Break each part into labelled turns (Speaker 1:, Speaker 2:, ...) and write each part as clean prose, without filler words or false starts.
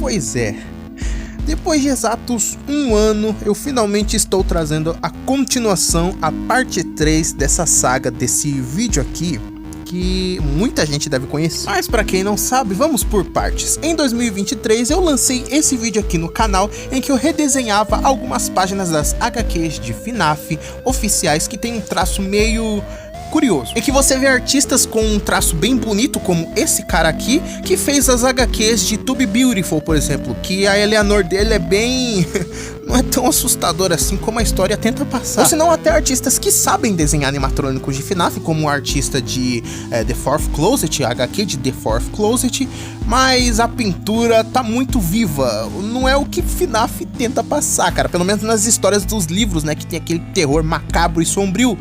Speaker 1: Pois é, depois de exatos um ano, eu finalmente estou trazendo a continuação, a parte 3 dessa saga, desse vídeo aqui, que muita gente deve conhecer. Mas pra quem não sabe, vamos por partes. Em 2023 eu lancei esse vídeo aqui no canal, em que eu redesenhava algumas páginas das HQs de FNAF oficiais, que tem um traço meio curioso, em que você vê artistas com um traço bem bonito, como esse cara aqui, que fez as HQs de To Be Beautiful, por exemplo, que a Eleanor dele é bem... não é tão assustadora assim como a história tenta passar. Ou senão até artistas que sabem desenhar animatrônicos de FNAF, como o artista de The Fourth Closet, a HQ de The Fourth Closet, mas a pintura tá muito viva, não é o que FNAF tenta passar, cara, pelo menos nas histórias dos livros, né, que tem aquele terror macabro e sombrio.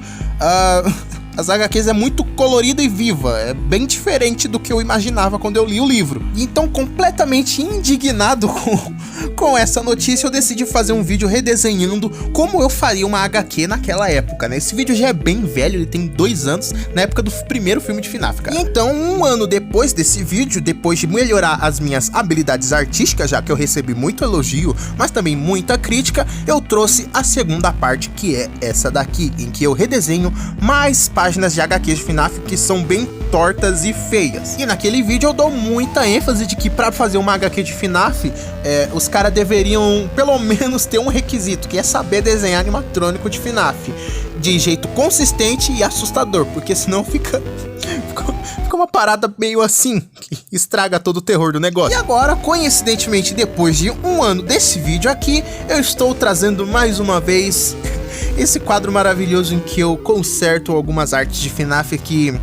Speaker 1: As HQs é muito colorida e viva, é bem diferente do que eu imaginava quando eu li o livro. Então, completamente indignado com essa notícia, eu decidi fazer um vídeo redesenhando como eu faria uma HQ naquela época, né? Esse vídeo já é bem velho, ele tem 2 anos, na época do primeiro filme de FNAF, cara. E então, um ano depois desse vídeo, depois de melhorar as minhas habilidades artísticas, já que eu recebi muito elogio, mas também muita crítica, eu trouxe a segunda parte, que é essa daqui, em que eu redesenho mais páginas de HQs de FNAF que são bem tortas e feias. E naquele vídeo eu dou muita ênfase de que pra fazer uma HQ de FNAF, os caras deveriam pelo menos ter um requisito, que é saber desenhar animatrônico de FNAF de jeito consistente e assustador, porque senão fica uma parada meio assim, que estraga todo o terror do negócio. E agora, coincidentemente, depois de um ano desse vídeo aqui, eu estou trazendo mais uma vez esse quadro maravilhoso em que eu conserto algumas artes de FNAF que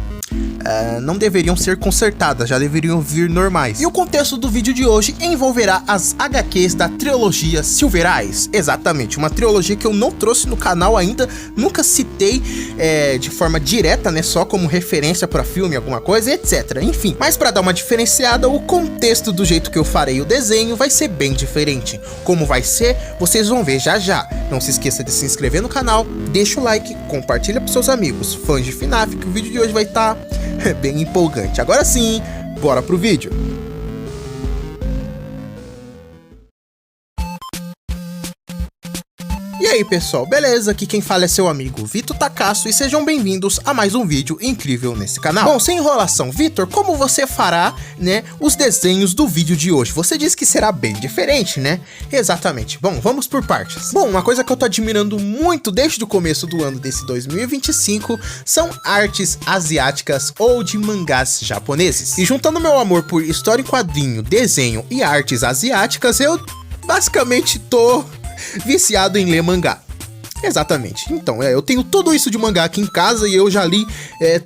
Speaker 1: não deveriam ser consertadas, já deveriam vir normais. E o contexto do vídeo de hoje envolverá as HQs da trilogia Silver Eyes. Exatamente, uma trilogia que eu não trouxe no canal ainda, nunca citei de forma direta, né, só como referência para filme, alguma coisa, etc. Enfim, mas para dar uma diferenciada, o contexto do jeito que eu farei o desenho vai ser bem diferente. Como vai ser, vocês vão ver já já. Não se esqueça de se inscrever no canal, deixa o like, compartilha para seus amigos fãs de FNAF, que o vídeo de hoje vai estar bem empolgante. Agora sim, bora pro vídeo. E aí pessoal, beleza? Aqui quem fala é seu amigo Vitor Takasso e sejam bem-vindos a mais um vídeo incrível nesse canal. Bom, sem enrolação, Vitor, como você fará, né, os desenhos do vídeo de hoje? Você disse que será bem diferente, né? Exatamente. Bom, vamos por partes. Bom, uma coisa que eu tô admirando muito desde o começo do ano desse 2025 são artes asiáticas ou de mangás japoneses. E juntando meu amor por história em quadrinho, desenho e artes asiáticas, eu basicamente tô viciado em ler mangá. Exatamente. Então, eu tenho tudo isso de mangá aqui em casa e eu já li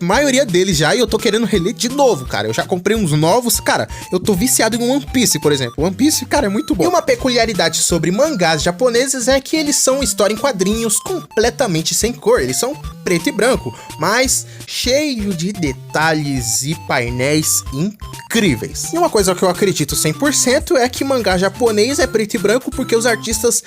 Speaker 1: a maioria deles já, e eu tô querendo reler de novo, cara. Eu já comprei uns novos, cara. Eu tô viciado em One Piece, por exemplo. One Piece, cara, é muito bom. E uma peculiaridade sobre mangás japoneses é que eles são história em quadrinhos completamente sem cor. Eles são preto e branco, mas cheio de detalhes e painéis incríveis. E uma coisa que eu acredito 100% é que mangá japonês é preto e branco porque os artistas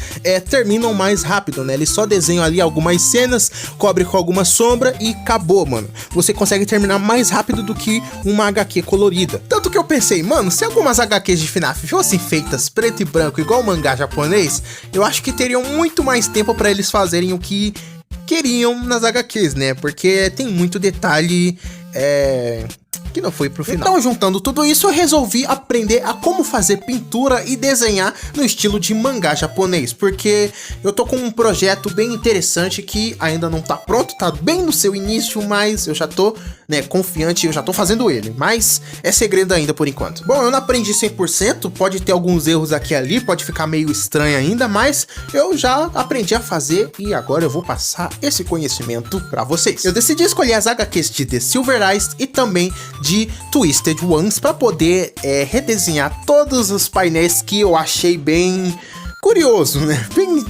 Speaker 1: terminam mais rápido, né? Eles só desenham ali algumas cenas, cobre com alguma sombra e acabou, mano. Você consegue terminar mais rápido do que uma HQ colorida. Tanto que eu pensei, mano, se algumas HQs de FNAF fossem feitas preto e branco igual o mangá japonês, eu acho que teriam muito mais tempo pra eles fazerem o que queriam nas HQs, né? Porque tem muito detalhe que não foi pro final. Então, juntando tudo isso, eu resolvi aprender a como fazer pintura e desenhar no estilo de mangá japonês, porque eu tô com um projeto bem interessante que ainda não tá pronto, tá bem no seu início, mas eu já tô, né, confiante, eu já tô fazendo ele, mas é segredo ainda por enquanto. Bom, eu não aprendi 100%, pode ter alguns erros aqui e ali, pode ficar meio estranho ainda, mas eu já aprendi a fazer e agora eu vou passar esse conhecimento pra vocês. Eu decidi escolher as HQs de The Silver Eyes e também de Twisted Ones para poder redesenhar todos os painéis que eu achei bem curioso, né? Bem...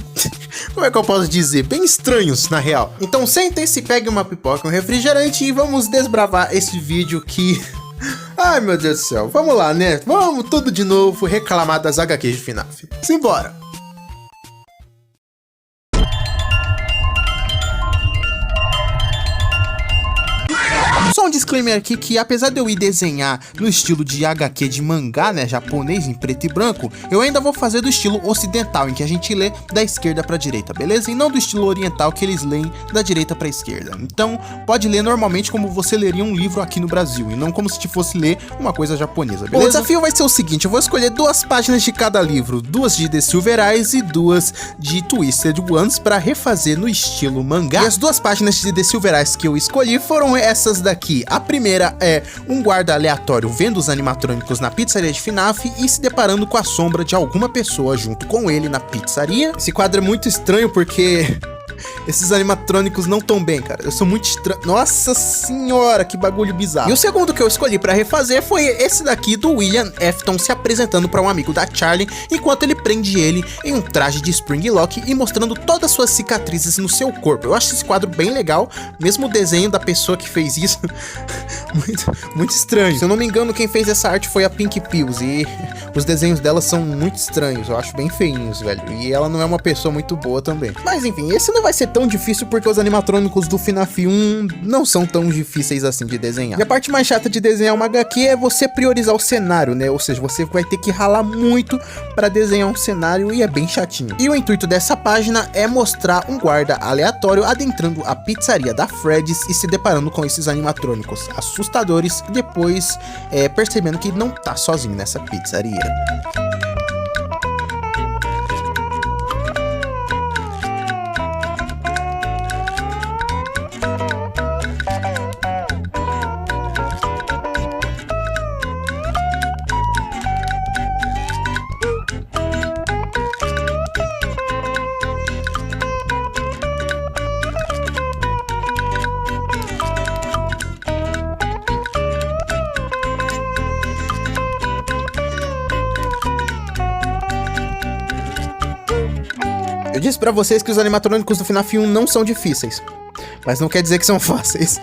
Speaker 1: como é que eu posso dizer? Bem estranhos, na real. Então sentem-se, peguem uma pipoca, um refrigerante e vamos desbravar esse vídeo que... ai, meu Deus do céu. Vamos lá, né? Vamos tudo de novo reclamar das HQs de FNAF. Simbora!
Speaker 2: Só
Speaker 1: um disclaimer aqui que apesar de eu ir desenhar no estilo de HQ de mangá, né, japonês em preto e branco, eu ainda vou fazer do estilo ocidental, em que a gente lê da esquerda pra direita, beleza? E não do estilo oriental, que eles leem da direita pra esquerda. Então, pode ler normalmente como você leria um livro aqui no Brasil, e não como se fosse ler uma coisa japonesa, beleza? O desafio vai ser o seguinte, eu vou escolher 2 páginas de cada livro, 2 de The Silver Eyes e 2 de Twisted Ones pra refazer no estilo mangá. E as 2 páginas de The Silver Eyes que eu escolhi foram essas daqui. A primeira é um guarda aleatório vendo os animatrônicos na pizzaria de FNAF e se deparando com a sombra de alguma pessoa junto com ele na pizzaria. Esse quadro é muito estranho porque esses animatrônicos não tão bem, cara. Eu sou muito estranho. Nossa senhora, que bagulho bizarro. E o segundo que eu escolhi pra refazer foi esse daqui do William Afton se apresentando pra um amigo da Charlie enquanto ele prende ele em um traje de Spring Lock e mostrando todas as suas cicatrizes no seu corpo. Eu acho esse quadro bem legal, mesmo o desenho da pessoa que fez isso muito estranho. Se eu não me engano, quem fez essa arte foi a Pink Pills e os desenhos dela são muito estranhos. Eu acho bem feinhos, velho. E ela não é uma pessoa muito boa também. Mas enfim, esse não vai ser tão difícil porque os animatrônicos do FNAF 1 não são tão difíceis assim de desenhar. E a parte mais chata de desenhar uma HQ é você priorizar o cenário, né? Ou seja, você vai ter que ralar muito para desenhar um cenário e é bem chatinho. E o intuito dessa página é mostrar um guarda aleatório adentrando a pizzaria da Freddy's e se deparando com esses animatrônicos assustadores e depois percebendo que não tá sozinho nessa pizzaria. Eu disse pra vocês que os animatrônicos do FNAF 1 não são difíceis, mas não quer dizer que são fáceis.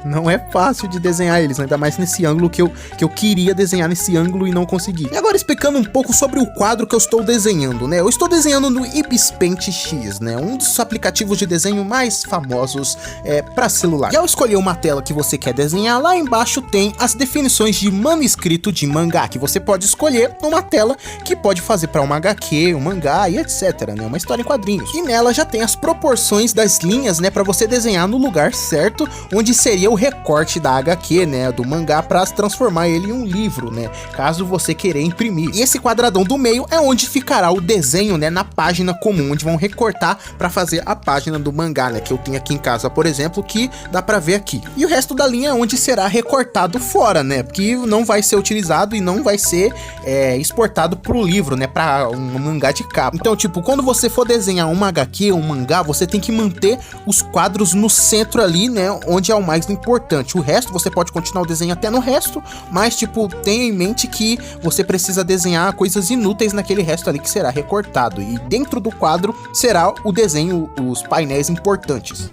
Speaker 1: Não é fácil de desenhar eles, ainda mais nesse ângulo que eu queria desenhar nesse ângulo e não consegui. E agora explicando um pouco sobre o quadro que eu estou desenhando, né? Eu estou desenhando no Ibis Paint X, né? Um dos aplicativos de desenho mais famosos para celular. E ao escolher uma tela que você quer desenhar, lá embaixo tem as definições de manuscrito de mangá, que você pode escolher uma tela que pode fazer para uma HQ, um mangá e etc, né? Uma história em quadrinhos. E nela já tem as proporções das linhas, né? Para você desenhar no lugar certo, onde seria o recorte da HQ, né, do mangá, para transformar ele em um livro, né, caso você querer imprimir. E esse quadradão do meio é onde ficará o desenho, né, na página comum, onde vão recortar para fazer a página do mangá, né, que eu tenho aqui em casa, por exemplo, que dá para ver aqui. E o resto da linha é onde será recortado fora, né, porque não vai ser utilizado e não vai ser exportado pro livro, né, para um mangá de capa. Então, tipo, quando você for desenhar uma HQ, um mangá, você tem que manter os quadros no centro ali, né, onde é o mais importante. O resto você pode continuar o desenho até no resto, mas tipo, tenha em mente que você precisa desenhar coisas inúteis naquele resto ali que será recortado, e dentro do quadro será o desenho, os painéis importantes.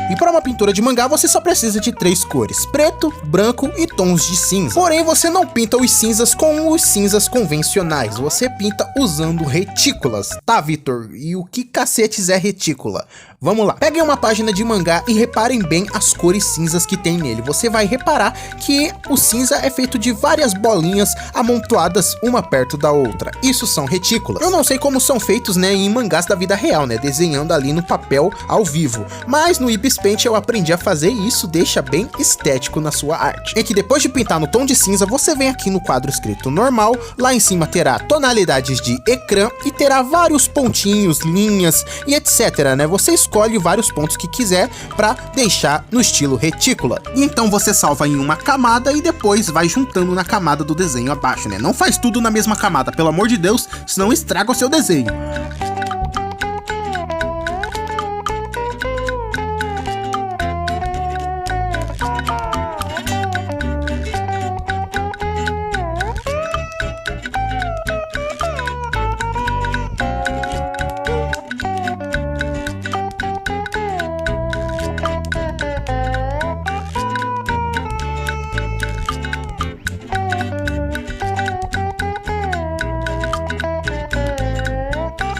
Speaker 1: E para uma pintura de mangá você só precisa de 3 cores: preto, branco e tons de cinza. Porém, você não pinta os cinzas com os cinzas convencionais, você pinta usando retículas. Tá, Vitor? E o que cacetes é retícula? Vamos lá. Peguem uma página de mangá e reparem bem as cores cinzas que tem nele. Você vai reparar que o cinza é feito de várias bolinhas amontoadas uma perto da outra. Isso são retículas. Eu não sei como são feitos, né, em mangás da vida real, né, desenhando ali no papel ao vivo, mas no Ibis Paint eu aprendi a fazer e isso deixa bem estético na sua arte. Em que depois de pintar no tom de cinza, você vem aqui no quadro escrito normal, lá em cima terá tonalidades de ecrã e terá vários pontinhos, linhas e etc, né, você escolhe vários pontos que quiser para deixar no estilo retícula. E então você salva em uma camada e depois vai juntando na camada do desenho abaixo, né? Não faz tudo na mesma camada, pelo amor de Deus, senão estraga o seu desenho.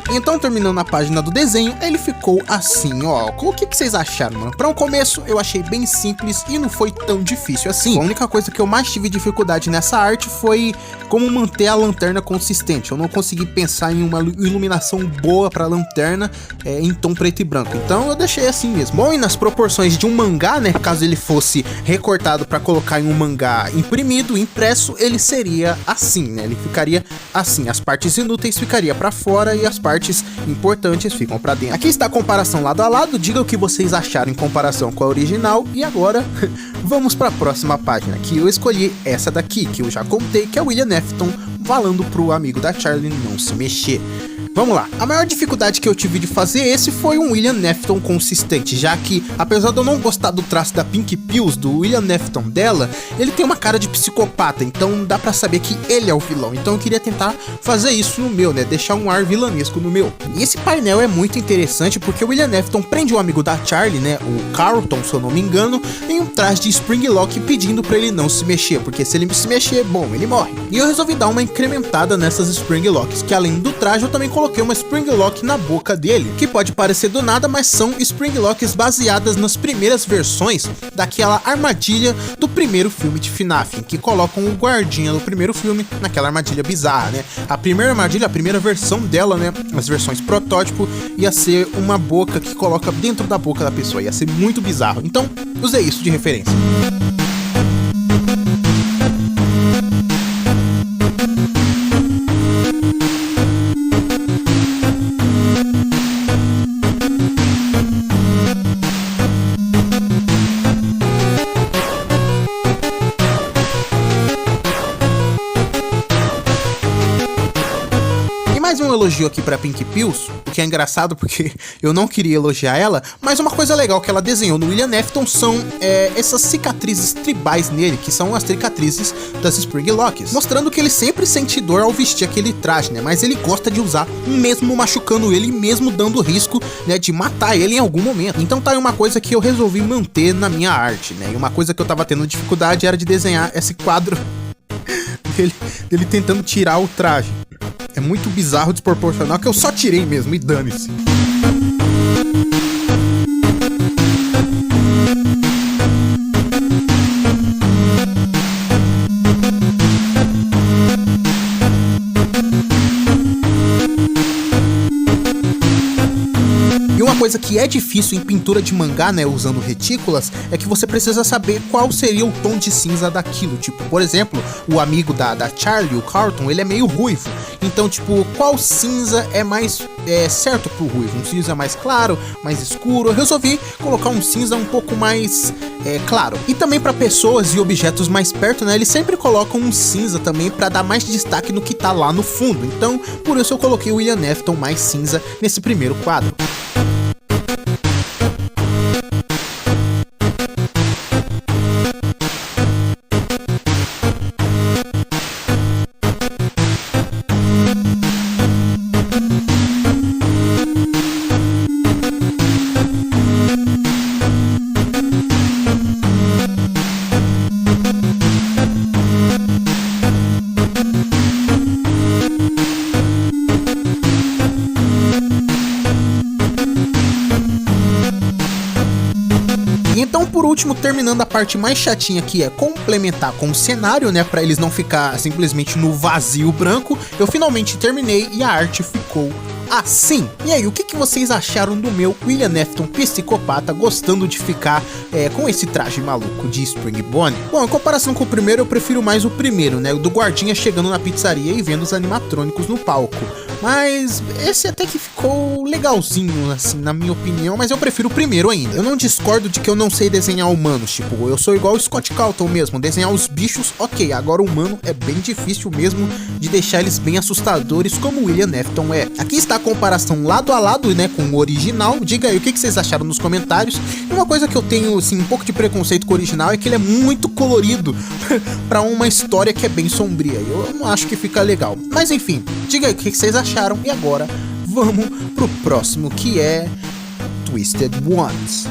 Speaker 1: Então, terminando a página do desenho, ele ficou assim, ó. O que vocês acharam, mano? Pra um começo, eu achei bem simples e não foi tão difícil assim. A única coisa que eu mais tive dificuldade nessa arte foi como manter a lanterna consistente. Eu não consegui pensar em uma iluminação boa pra lanterna em tom preto e branco. Então, eu deixei assim mesmo. Bom, e nas proporções de um mangá, né? Caso ele fosse recortado pra colocar em um mangá imprimido, impresso, ele seria assim, né? Ele ficaria assim. As partes inúteis ficariam pra fora e as partes importantes ficam pra dentro. Aqui está a comparação lado a lado, diga o que vocês acharam em comparação com a original. E agora, vamos para a próxima página, que eu escolhi essa daqui, que eu já contei, que é o William Afton falando pro amigo da Charlie não se mexer. Vamos lá, a maior dificuldade que eu tive de fazer esse foi um William Afton consistente, já que, apesar de eu não gostar do traço da Pink Pills, do William Afton dela, ele tem uma cara de psicopata, então dá pra saber que ele é o vilão. Então eu queria tentar fazer isso no meu, né, deixar um ar vilanesco no meu. E esse painel é muito interessante porque o William Afton prende o amigo da Charlie, né, o Carlton, se eu não me engano, em um traje de Spring Lock pedindo pra ele não se mexer, porque se ele se mexer, bom, ele morre. E eu resolvi dar uma incrementada nessas Spring Locks, que além do traje eu também coloquei uma Spring Lock na boca dele, que pode parecer do nada, mas são Spring Locks baseadas nas primeiras versões daquela armadilha do primeiro filme de FNAF, em que colocam o guardinha do primeiro filme naquela armadilha bizarra, né? A primeira armadilha, a primeira versão dela, né, as versões protótipo, ia ser uma boca que coloca dentro da boca da pessoa, ia ser muito bizarro. Então, usei isso de referência. Mais um elogio aqui pra Pink Pills, o que é engraçado porque eu não queria elogiar ela, mas uma coisa legal que ela desenhou no William Afton são essas cicatrizes tribais nele, que são as cicatrizes das Spring Locks, mostrando que ele sempre sente dor ao vestir aquele traje, né, mas ele gosta de usar mesmo machucando ele, mesmo dando risco, né, de matar ele em algum momento. Então tá aí uma coisa que eu resolvi manter na minha arte, né, e uma coisa que eu tava tendo dificuldade era de desenhar esse quadro dele tentando tirar o traje. É muito bizarro, desproporcional, que eu só tirei mesmo, e dane-se. E uma coisa que é difícil em pintura de mangá, né, usando retículas, é que você precisa saber qual seria o tom de cinza daquilo. Tipo, por exemplo, o amigo da Charlie, o Carlton, ele é meio ruivo. Então, tipo, qual cinza é mais certo pro ruivo? Um cinza mais claro, mais escuro? Eu resolvi colocar um cinza um pouco mais claro. E também para pessoas e objetos mais perto, né, eles sempre colocam um cinza também para dar mais destaque no que tá lá no fundo. Então, por isso eu coloquei o William Afton mais cinza nesse primeiro quadro. Então, por último, terminando a parte mais chatinha, que é complementar com o cenário, né, para eles não ficar simplesmente no vazio branco, eu finalmente terminei e a arte ficou assim. E aí, o que vocês acharam do meu William Afton psicopata gostando de ficar com esse traje maluco de Spring Bonnie? Bom, em comparação com o primeiro, eu prefiro mais o primeiro, né, do guardinha chegando na pizzaria e vendo os animatrônicos no palco. Mas esse até que ficou legalzinho, assim, na minha opinião, mas eu prefiro o primeiro ainda. Eu não discordo de que eu não sei desenhar humanos, tipo, eu sou igual o Scott Calton mesmo, desenhar os bichos, ok, agora o humano é bem difícil mesmo de deixar eles bem assustadores como o William Afton é. Aqui está a comparação lado a lado, né, com o original. Diga aí o que vocês acharam nos comentários. E uma coisa que eu tenho, assim, um pouco de preconceito com o original é que ele é muito colorido pra uma história que é bem sombria. Eu não acho que fica legal. Mas enfim, diga aí o que vocês acharam. E agora, vamos pro próximo, que é Twisted Ones.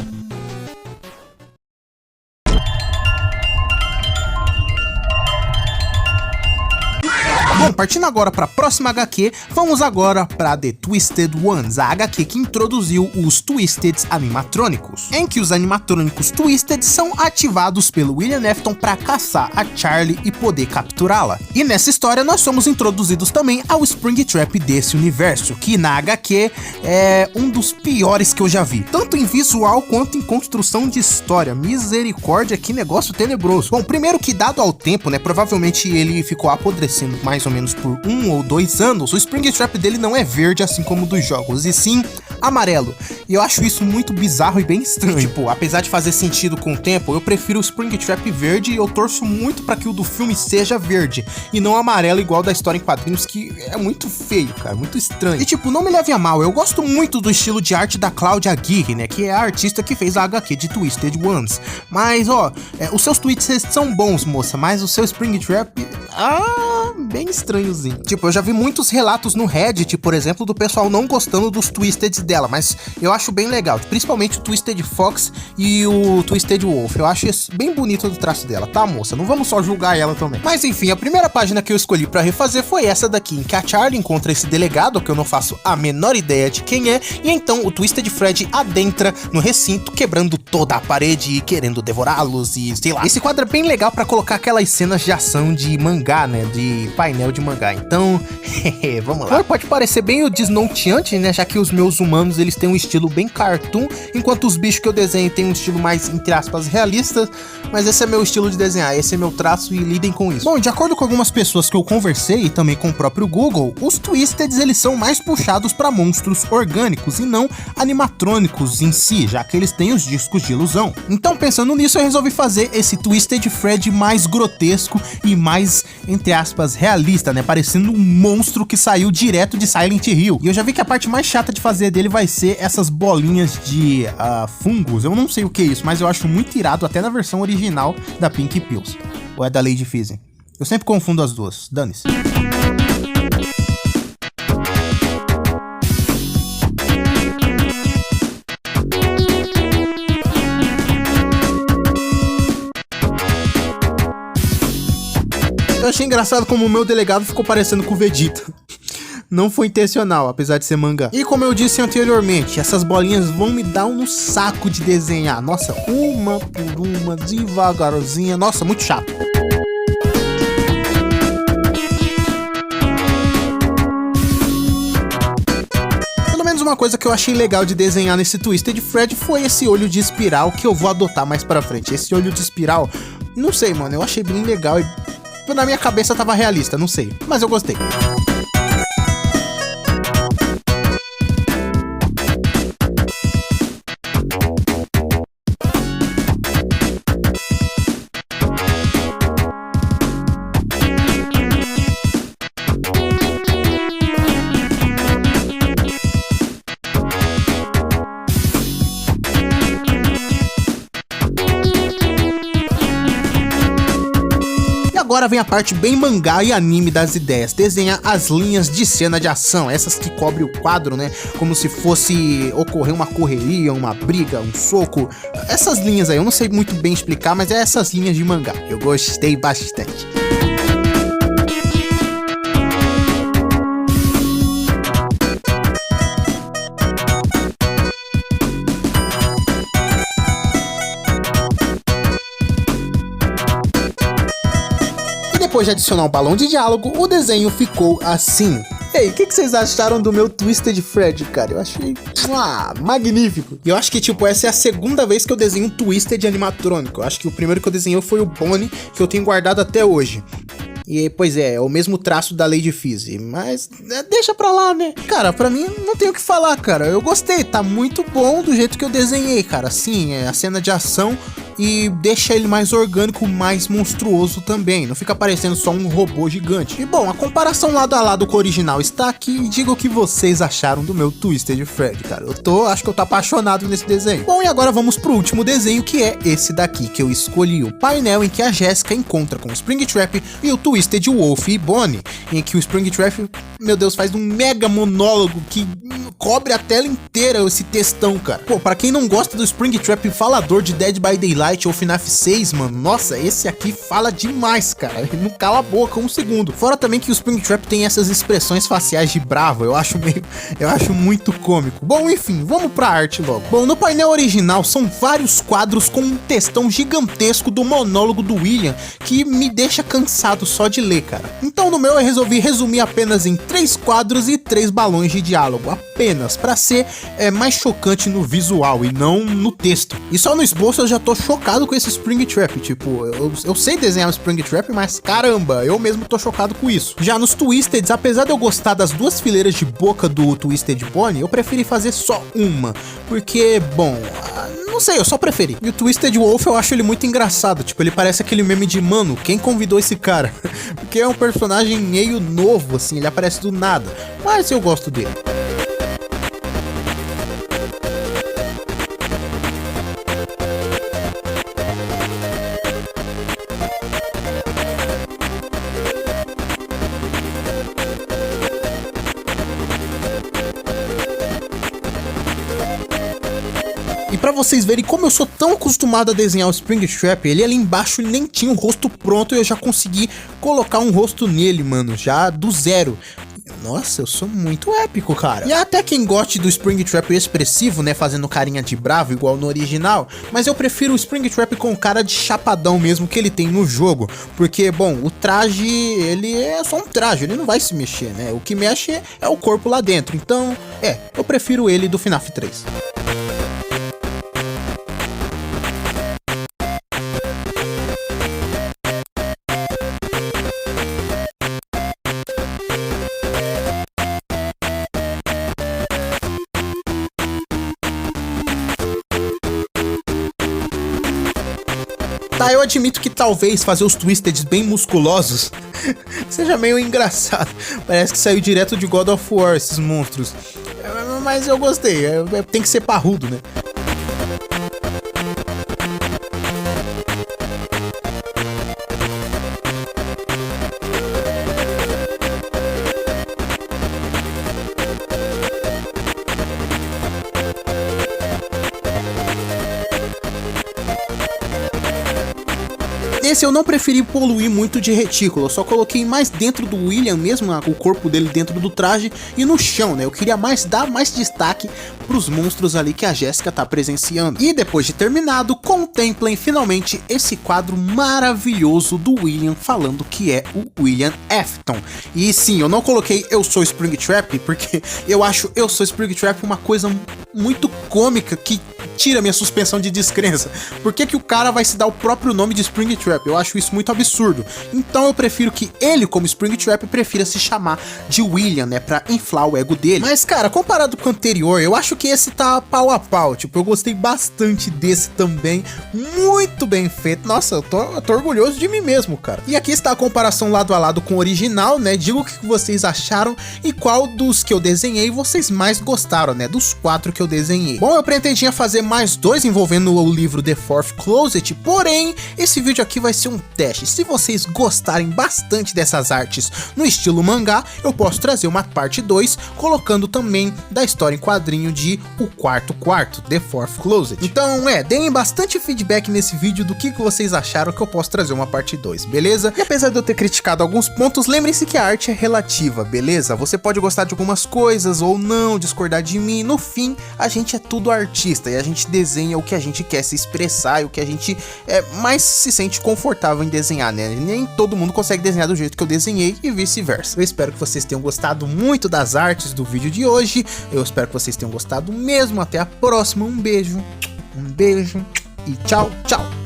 Speaker 1: Bom, partindo agora para a próxima HQ, vamos agora para The Twisted Ones, a HQ que introduziu os Twisteds animatrônicos, em que os animatrônicos Twisted são ativados pelo William Afton para caçar a Charlie e poder capturá-la. E nessa história nós somos introduzidos também ao Springtrap desse universo, que na HQ é um dos piores que eu já vi, tanto em visual quanto em construção de história. Misericórdia, que negócio tenebroso. Bom, primeiro que dado ao tempo, né, provavelmente ele ficou apodrecendo mais ou menos por 1 ou 2 anos, o Springtrap dele não é verde assim como o dos jogos, e sim amarelo. E eu acho isso muito bizarro e bem estranho. Tipo, apesar de fazer sentido com o tempo, eu prefiro o Springtrap verde e eu torço muito para que o do filme seja verde e não amarelo igual da história em quadrinhos, que é muito feio, cara, muito estranho. E tipo, não me leve a mal, eu gosto muito do estilo de arte da Claudia Aguirre, né, que é a artista que fez a HQ de Twisted Ones. Mas ó, os seus tweets são bons, moça, mas o seu Springtrap, bem estranhozinho. Tipo, eu já vi muitos relatos no Reddit, por exemplo, do pessoal não gostando dos Twisteds dela, mas eu acho bem legal, principalmente o Twisted Fox e o Twisted Wolf. Eu acho bem bonito do traço dela, tá, moça? Não vamos só julgar ela também. Mas enfim, a primeira página que eu escolhi pra refazer foi essa daqui, em que a Charlie encontra esse delegado, que eu não faço a menor ideia de quem é, e então o Twisted Fred adentra no recinto, quebrando toda a parede e querendo devorá-los e sei lá. Esse quadro é bem legal pra colocar aquelas cenas de ação de mangá, né, de painel de mangá. Então, vamos lá. Pode parecer bem desnorteante, né, já que os meus humanos, eles têm um estilo bem cartoon, enquanto os bichos que eu desenho têm um estilo mais, entre aspas, realista, mas esse é meu estilo de desenhar, esse é meu traço e lidem com isso. Bom, de acordo com algumas pessoas que eu conversei e também com o próprio Google, os Twisteds, eles são mais puxados para monstros orgânicos e não animatrônicos em si, já que eles têm os discos de ilusão. Então, pensando nisso, eu resolvi fazer esse Twisted Fred mais grotesco e mais, entre aspas, realista, né, parecendo um monstro que saiu direto de Silent Hill. E eu já vi que a parte mais chata de fazer dele vai ser essas bolinhas de fungos. Eu não sei o que é isso, mas eu acho muito irado, até na versão original da Pink Pills. Ou é da Lady Fizzing? Eu sempre confundo as duas, dane-se. Eu achei engraçado como o meu delegado ficou parecendo com o Vegeta. Não foi intencional, apesar de ser mangá. E como eu disse anteriormente, essas bolinhas vão me dar um saco de desenhar. Nossa, uma por uma, devagarzinha. Nossa, muito chato. Pelo menos uma coisa que eu achei legal de desenhar nesse Twisted Fred foi esse olho de espiral que eu vou adotar mais pra frente. Esse olho de espiral, não sei, mano, eu achei bem legal e na minha cabeça tava realista, não sei, mas eu gostei. Agora vem a parte bem mangá e anime das ideias, desenhar as linhas de cena de ação, essas que cobrem o quadro, né, como se fosse ocorrer uma correria, uma briga, um soco, essas linhas aí, eu não sei muito bem explicar, mas é essas linhas de mangá, eu gostei bastante. Depois de adicionar um balão de diálogo, o desenho ficou assim. Ei, o que vocês acharam do meu Twisted Fred, cara? Eu achei magnífico. E eu acho que, tipo, essa é a segunda vez que eu desenho um Twisted animatrônico. Eu acho que o primeiro que eu desenhei foi o Bonnie, que eu tenho guardado até hoje. E, pois é o mesmo traço da Lady Fizzy, mas deixa pra lá, né? Cara, pra mim não tem o que falar, cara. Eu gostei, tá muito bom do jeito que eu desenhei, cara. Sim, a cena de ação e deixa ele mais orgânico, mais monstruoso também. Não fica parecendo só um robô gigante. E bom, a comparação lado a lado com o original está aqui. E diga o que vocês acharam do meu Twisted Freddy, cara. Acho que eu tô apaixonado nesse desenho. Bom, e agora vamos pro último desenho, que é esse daqui que eu escolhi. O painel em que a Jessica encontra com o Springtrap e o Twisted Wolf e Bonnie. Em que o Springtrap, meu Deus, faz um mega monólogo que cobre a tela inteira esse textão, cara. Pô, pra quem não gosta do Springtrap falador de Dead by Daylight ou FNAF 6, mano, nossa, esse aqui fala demais, cara. Ele não cala a boca um segundo. Fora também que o Springtrap tem essas expressões faciais de bravo, eu acho muito cômico. Bom, enfim, vamos pra arte logo. Bom, no painel original são vários quadros com um textão gigantesco do monólogo do William, que me deixa cansado só de ler, cara. Então no meu eu resolvi resumir apenas em 3 quadros e 3 balões de diálogo, apenas pra ser mais chocante no visual e não no texto. E só no esboço eu já tô chocado com esse Springtrap, tipo, eu sei desenhar um Springtrap, mas caramba, eu mesmo tô chocado com isso. Já nos Twisteds, apesar de eu gostar das 2 fileiras de boca do Twisted Bonnie, eu preferi fazer só uma, porque, bom, não sei, eu só preferi. E o Twisted Wolf eu acho ele muito engraçado, tipo, ele parece aquele meme de, mano, quem convidou esse cara? Porque é um personagem meio novo, assim, ele aparece do nada, mas eu gosto dele. E pra vocês verem como eu sou tão acostumado a desenhar o Springtrap, ele ali embaixo nem tinha o rosto pronto e eu já consegui colocar um rosto nele, mano, já do zero. Nossa, eu sou muito épico, cara. E até quem goste do Springtrap expressivo, né, fazendo carinha de bravo igual no original, mas eu prefiro o Springtrap com cara de chapadão mesmo que ele tem no jogo, porque, bom, o traje, ele é só um traje, ele não vai se mexer, né, o que mexe é o corpo lá dentro, então, eu prefiro ele do FNAF 3. Tá, eu admito que talvez fazer os Twisteds bem musculosos seja meio engraçado. Parece que saiu direto de God of War esses monstros. Mas eu gostei, tem que ser parrudo, né? Esse eu não preferi poluir muito de retículo, eu só coloquei mais dentro do William mesmo, o corpo dele dentro do traje e no chão, né? Eu queria dar mais destaque pros monstros ali que a Jessica tá presenciando. E depois de terminado, contemplem finalmente esse quadro maravilhoso do William falando que é o William Afton. E sim, eu não coloquei Eu Sou Springtrap, porque eu acho Eu Sou Springtrap uma coisa muito cômica que tira minha suspensão de descrença. Por que que o cara vai se dar o próprio nome de Springtrap? Eu acho isso muito absurdo. Então eu prefiro que ele, como Springtrap, prefira se chamar de William, né? Pra inflar o ego dele. Mas, cara, comparado com o anterior, eu acho que esse tá pau a pau. Tipo, eu gostei bastante desse também. Muito bem feito. Nossa, eu tô orgulhoso de mim mesmo, cara. E aqui está a comparação lado a lado com o original, né? Diga o que vocês acharam e qual dos que eu desenhei vocês mais gostaram, né? Dos 4 que eu desenhei. Bom, eu pretendia fazer mais 2 envolvendo o livro The Fourth Closet, porém, esse vídeo aqui vai ser um teste. Se vocês gostarem bastante dessas artes no estilo mangá, eu posso trazer uma parte 2, colocando também da história em quadrinho de O Quarto Quarto, The Fourth Closet. Então, deem bastante feedback nesse vídeo do que vocês acharam, que eu posso trazer uma parte 2, beleza? E apesar de eu ter criticado alguns pontos, lembrem-se que a arte é relativa, beleza? Você pode gostar de algumas coisas ou não, discordar de mim, no fim, a gente é tudo artista e a gente desenha o que a gente quer se expressar e o que a gente mais se sente confortável em desenhar, né? Nem todo mundo consegue desenhar do jeito que eu desenhei e vice-versa. Eu espero que vocês tenham gostado muito das artes do vídeo de hoje. Eu espero que vocês tenham gostado mesmo. Até a próxima. Um beijo e tchau, tchau!